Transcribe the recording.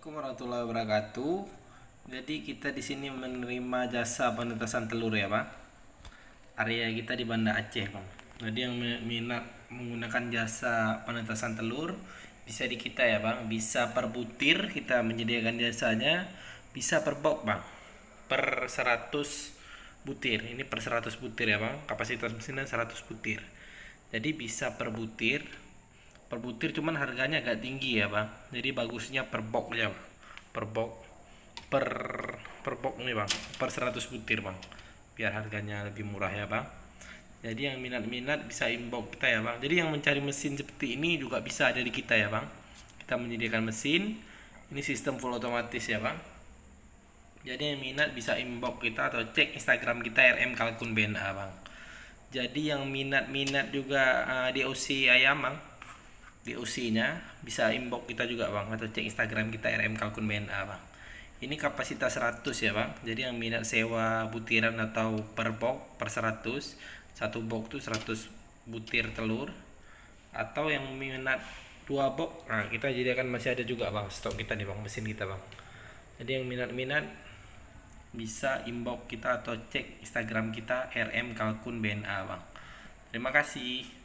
Assalamualaikum warahmatullahi wabarakatuh. Jadi kita di sini menerima jasa penetasan telur ya, Bang. Area kita di Banda Aceh, Bang. Jadi yang minat menggunakan jasa penetasan telur bisa di kita ya, Bang. Bisa per butir kita menyediakan jasanya, bisa per box, Bang. Per 100 butir. Ini per 100 butir ya, Bang. Kapasitas mesinnya 100 butir. Jadi bisa per butir cuman harganya agak tinggi ya, Bang. Jadi bagusnya per box ya, Bang. Per box per per box nih, Bang. Per 100 butir, Bang. Biar harganya lebih murah ya, Bang. Jadi yang minat-minat bisa inbox kita ya, Bang. Jadi yang mencari mesin seperti ini juga bisa ada di kita ya, Bang. Kita menyediakan mesin. Ini sistem full otomatis ya, Bang. Jadi yang minat bisa inbox kita atau cek Instagram kita RM Kalkun BNA, Bang. Jadi yang minat-minat juga DOC ayam, Bang. DOC-nya bisa inbox kita juga, Bang, atau cek Instagram kita RM Kalkun BNA, Bang. Ini kapasitas 100 ya, Bang. Jadi yang minat sewa butiran atau per box per 100. Satu box tuh 100 butir telur. Atau yang minat 2 box, nah kita jadikan masih ada juga, Bang, stok kita nih, Bang, mesin kita, Bang. Jadi yang minat-minat bisa inbox kita atau cek Instagram kita RM Kalkun BNA, Bang. Terima kasih.